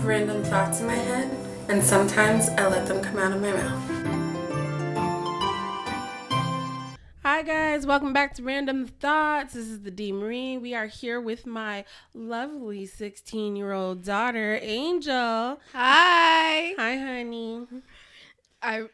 random thoughts in my head, and sometimes I let them come out of my mouth. Hi guys, welcome back to Random Thoughts. This is the D Marie. We are here with my lovely 16-year-old daughter, Angel. Hi. Hi, honey. I haven't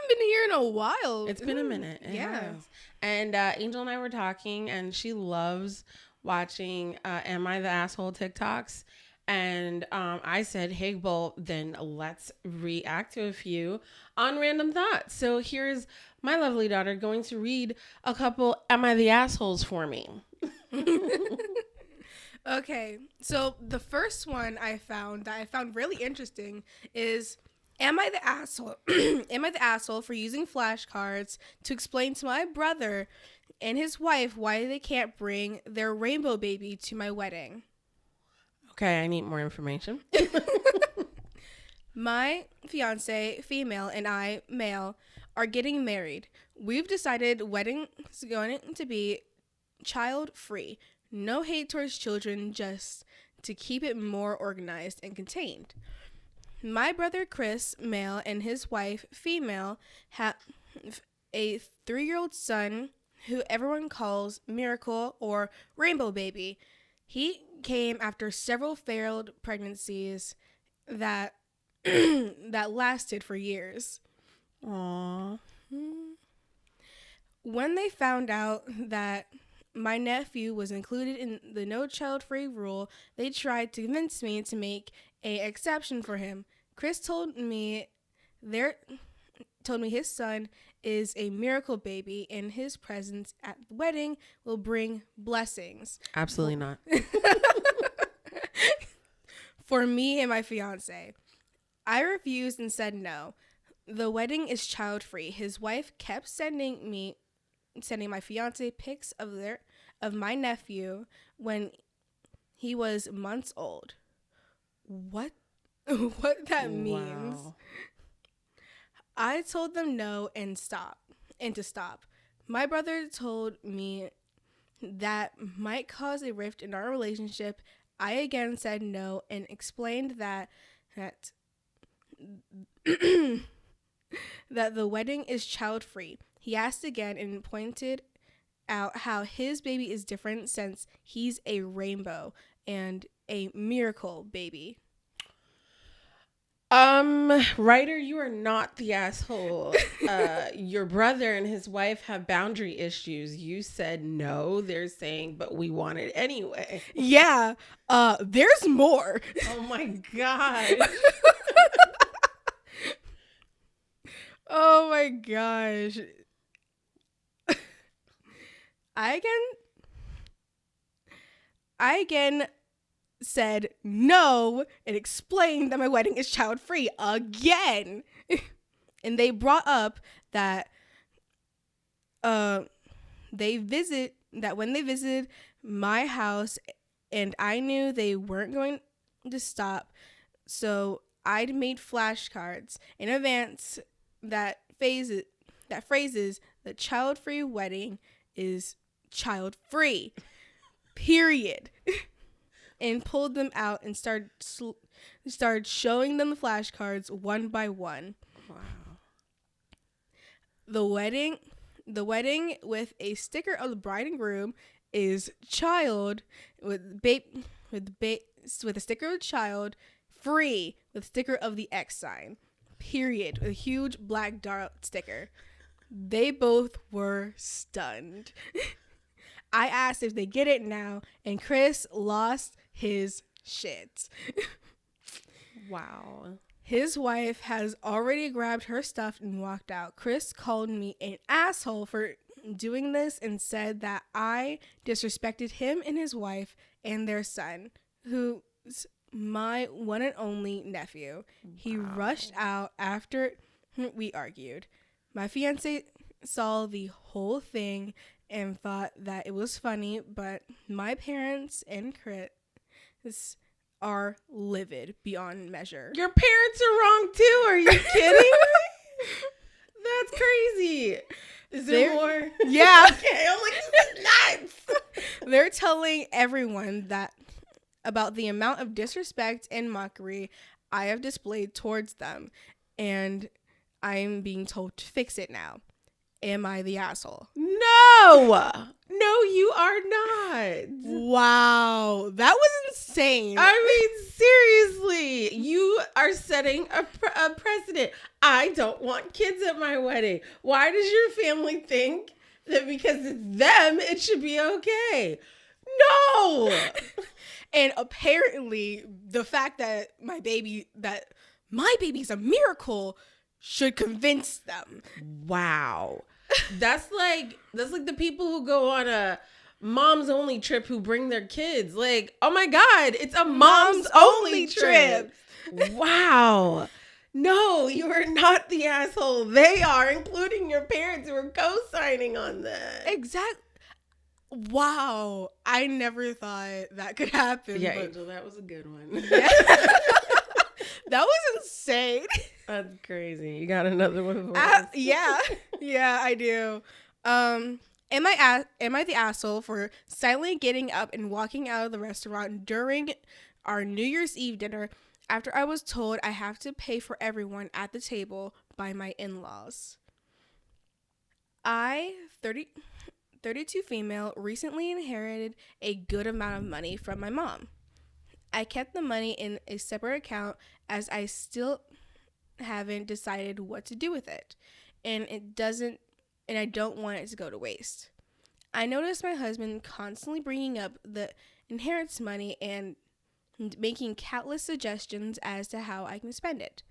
been here in a while. It's been a minute. It has. And Angel and I were talking, and she loves watching Am I the Asshole TikToks. And I said, hey, well, then let's react to a few on Random Thoughts. So here's my lovely daughter going to read a couple Am I the Assholes for me. Okay, so the first one I found really interesting is, am I the asshole? Am I the asshole for using flashcards to explain to my brother and his wife why they can't bring their rainbow baby to my wedding? Okay, I need more information. My fiance, female, and I, male, are getting married. We've decided wedding is going to be child-free. No hate towards children, just to keep it more organized and contained. My brother Chris, male, and his wife, female, have a 3-year-old son who everyone calls Miracle or Rainbow Baby. He came after several failed pregnancies that that lasted for years. Aww. When they found out that my nephew was included in the no child free rule, they tried to convince me to make a exception for him. Chris told me his son is a miracle baby and his presence at the wedding will bring blessings. Absolutely not. For me and my fiance. I refused and said no. The wedding is child free. His wife kept sending my fiance pics of my nephew when he was months old. What that means? Wow. I told them no and to stop. My brother told me that might cause a rift in our relationship. I again said no and explained that that the wedding is child free. He asked again and pointed out how his baby is different since he's a rainbow and a miracle baby. Ryder, you are not the asshole. Your brother and his wife have boundary issues. You said no. They're saying, but we want it anyway. Yeah. There's more. Oh my God. Oh my gosh. I again said no and explained that my wedding is child free again. And they brought up that when they visited my house and I knew they weren't going to stop, so I'd made flashcards in advance that phrases the child-free wedding is child-free, period. And pulled them out and started showing them the flashcards one by one. Wow. The wedding with a sticker of the bride and groom is child with a sticker of child, free with sticker of the X sign, period, with a huge black dart sticker. They both were stunned. I asked if they get it now, and Chris lost his shit. Wow. His wife has already grabbed her stuff and walked out. Chris called me an asshole for doing this and said that I disrespected him and his wife and their son, who's my one and only nephew. Wow. He rushed out after we argued. My fiance saw the whole thing and thought that it was funny, but my parents and Chris are livid beyond measure. Your parents are wrong too. Are you kidding me? That's crazy. Is there more? Yeah. Okay, I'm like, this is nuts. They're telling everyone that about the amount of disrespect and mockery I have displayed towards them, and I am being told to fix it now. Am I the asshole? No, no, you are not. Wow, that was insane. I mean, seriously, you are setting a precedent. I don't want kids at my wedding. Why does your family think that because it's them, it should be okay? No. And apparently, the fact that my baby's a miracle should convince them. Wow. That's like the people who go on a mom's only trip who bring their kids. Like, oh my God, it's a mom's only trip. Wow. No, you are not the asshole. They are, including your parents who are co-signing on that. Exactly. Wow. I never thought that could happen. Yeah, but Angel, that was a good one. yeah. That was insane. That's crazy. You got another one for us? Yeah. Yeah, I do. Am I the asshole for silently getting up and walking out of the restaurant during our New Year's Eve dinner after I was told I have to pay for everyone at the table by my in-laws? 32 female, recently inherited a good amount of money from my mom. I kept the money in a separate account as I still haven't decided what to do with it, and I don't want it to go to waste. I noticed my husband constantly bringing up the inheritance money and making countless suggestions as to how I can spend it.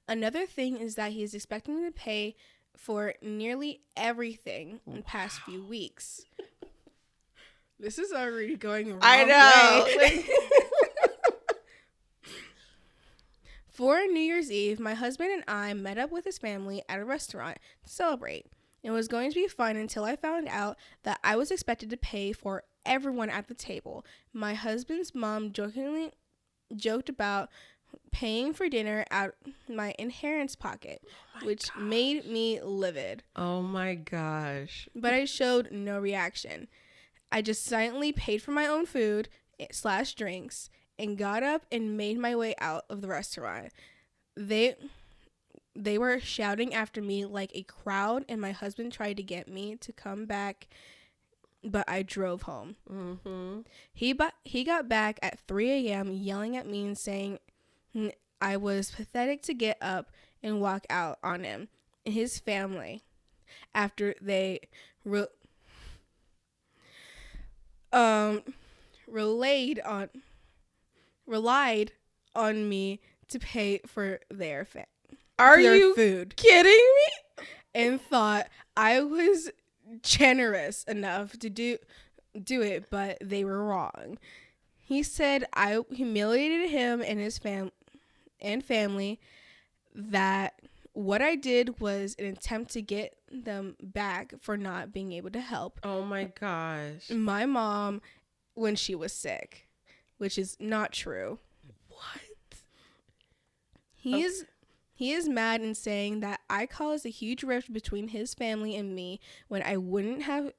Another thing is that he is expecting me to pay for nearly everything in the past few weeks. This is already going the wrong I know. way. For New Year's Eve, my husband and I met up with his family at a restaurant to celebrate. It was going to be fun until I found out that I was expected to pay for everyone at the table. My husband's mom jokingly joked about paying for dinner out my inheritance pocket, which made me livid. Oh my gosh. But I showed no reaction. I just silently paid for my own food / drinks and got up and made my way out of the restaurant. They were shouting after me like a crowd, and my husband tried to get me to come back, but I drove home. Mm-hmm. He got back at 3 a.m. yelling at me and saying I was pathetic to get up and walk out on him and his family after they relied on me to pay for their food. Kidding me? And thought I was generous enough to do it, but they were wrong. He said I humiliated him and his family, that what I did was an attempt to get them back for not being able to help Oh my gosh. my mom when she was sick, which is not true. What? He is mad and saying that I caused a huge rift between his family and me when it wouldn't have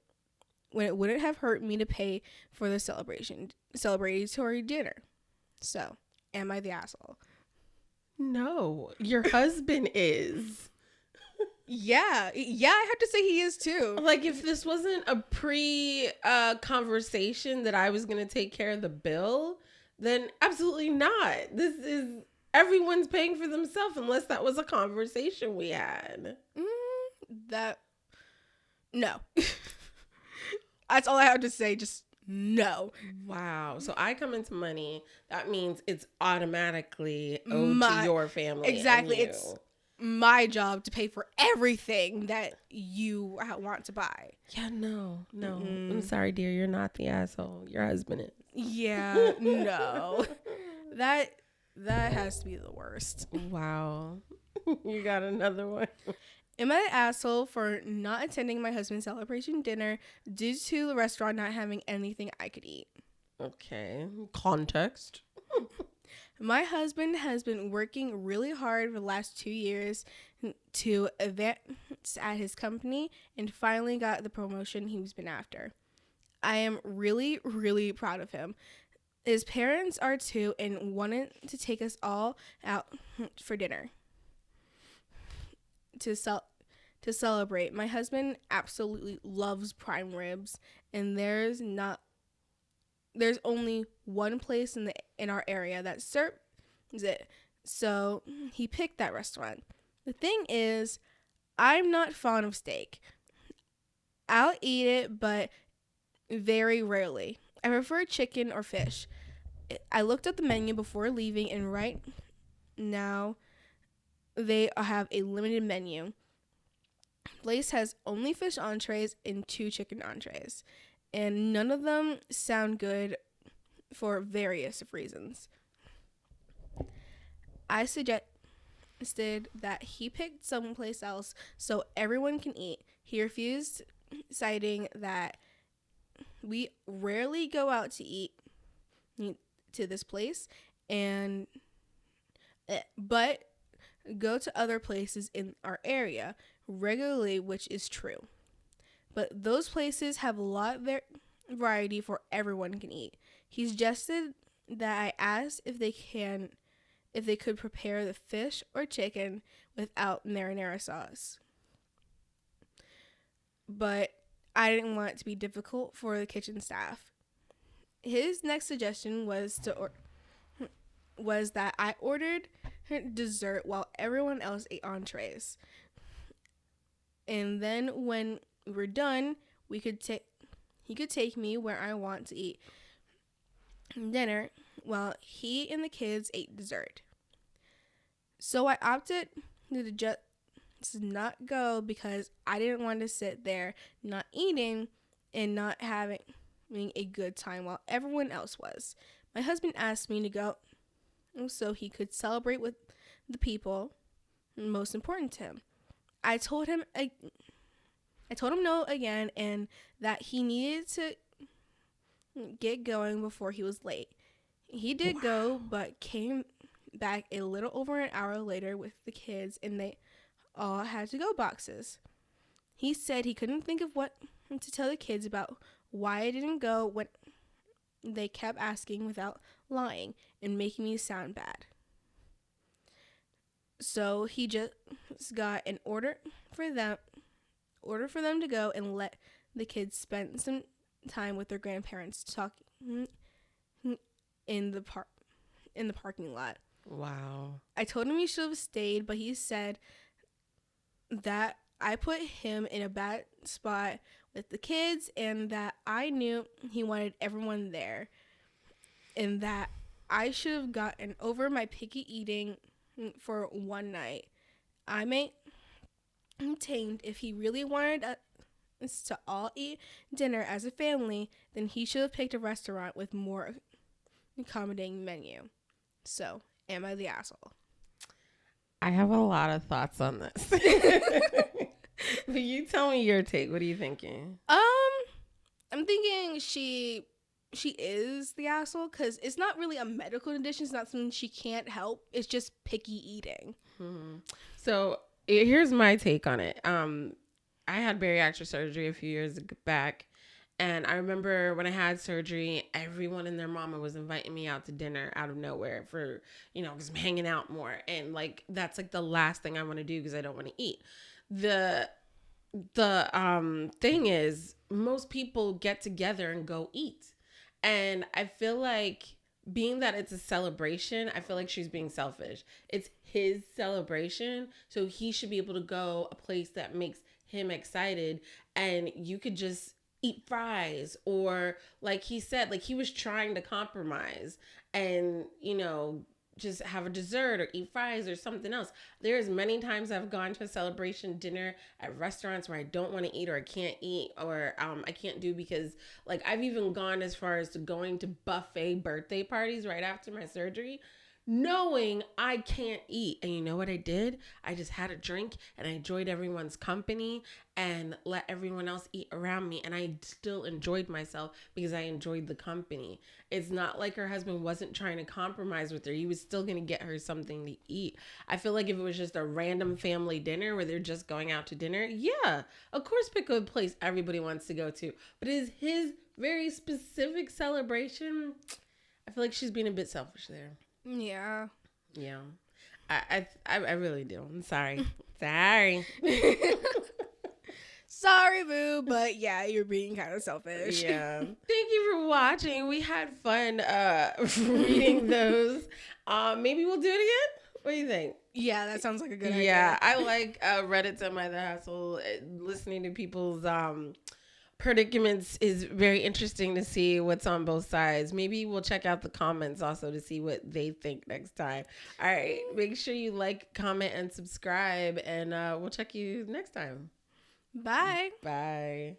hurt me to pay for the celebratory dinner. So, am I the asshole? No, your husband is. Yeah, I have to say he is too. Like, if this wasn't a conversation that I was going to take care of the bill, then absolutely not. This is, everyone's paying for themselves unless that was a conversation we had. No. That's all I have to say. Just no. Wow. So I come into money. That means it's automatically owed to your family. Exactly. And you. It's my job to pay for everything that you want to buy. Yeah, no. I'm sorry, dear. You're not the asshole. Your husband is. Yeah, no. That has to be the worst. Wow. You got another one? Am I the asshole for not attending my husband's celebration dinner due to the restaurant not having anything I could eat? Okay. Context. My husband has been working really hard for the last 2 years to advance at his company and finally got the promotion he's been after. I am really, really proud of him. His parents are too and wanted to take us all out for dinner to celebrate. My husband absolutely loves prime ribs, and there's only one place in our area that serves it. So he picked that restaurant. The thing is, I'm not fond of steak. I'll eat it, but very rarely. I prefer chicken or fish. I looked at the menu before leaving, and right now they have a limited menu. Place has only fish entrees and 2 chicken entrees, and none of them sound good for various reasons. I suggested that he picked someplace else so everyone can eat. He refused, citing that we rarely go out to eat to this place and but go to other places in our area regularly, which is true. But those places have a lot of variety for everyone can eat. He suggested that I asked if they could prepare the fish or chicken without marinara sauce. But I didn't want it to be difficult for the kitchen staff. His next suggestion was that I ordered dessert while everyone else ate entrees. And then when we were done, he could take me where I want to eat dinner while he and the kids ate dessert. So I opted to just not go because I didn't want to sit there not eating and not having a good time while everyone else was. My husband asked me to go so he could celebrate with the people most important to him. I told him no again and that he needed to get going before he was late. He did go, but came back a little over an hour later with the kids, and they all had to-go boxes. He said he couldn't think of what to tell the kids about why I didn't go when they kept asking without lying and making me sound bad. So he just got an order for them to go and let the kids spend some time with their grandparents talking in the parking lot. Wow. I told him he should have stayed, but he said that I put him in a bad spot with the kids and that I knew he wanted everyone there and that I should have gotten over my picky eating for one night. I maintained if he really wanted us to all eat dinner as a family, then he should have picked a restaurant with more accommodating menu. So, am I the asshole? I have a lot of thoughts on this. But you tell me your take. What are you thinking? I'm thinking she is the asshole because it's not really a medical condition. It's not something she can't help. It's just picky eating. Mm-hmm. So here's my take on it. I had bariatric surgery a few years back, and I remember when I had surgery, everyone and their mama was inviting me out to dinner out of nowhere for, because I'm hanging out more, and like that's like the last thing I want to do because I don't want to eat. The thing is, most people get together and go eat. And I feel like being that it's a celebration, I feel like she's being selfish. It's his celebration, so he should be able to go a place that makes him excited, and you could just eat fries, or like he said, like he was trying to compromise and, just have a dessert or eat fries or something else. There's many times I've gone to a celebration dinner at restaurants where I don't want to eat or I can't eat or I can't do because like I've even gone as far as to going to buffet birthday parties right after my surgery knowing I can't eat. And you know what I did? I just had a drink and I enjoyed everyone's company and let everyone else eat around me. And I still enjoyed myself because I enjoyed the company. It's not like her husband wasn't trying to compromise with her. He was still going to get her something to eat. I feel like if it was just a random family dinner where they're just going out to dinner, yeah, of course pick a place everybody wants to go to. But it is his very specific celebration. I feel like she's being a bit selfish there. Yeah. Yeah. I really do. I'm sorry. Sorry. Sorry, boo, but yeah, you're being kind of selfish. Yeah. Thank you for watching. We had fun reading those. Maybe we'll do it again. What do you think? Yeah, that sounds like a good Yeah, idea. I like Reddit's Am I the Asshole. Listening to people's predicaments is very interesting to see what's on both sides. Maybe we'll check out the comments also to see what they think next time. All right, make sure you like, comment, and subscribe, and we'll check you next time. Bye. Bye.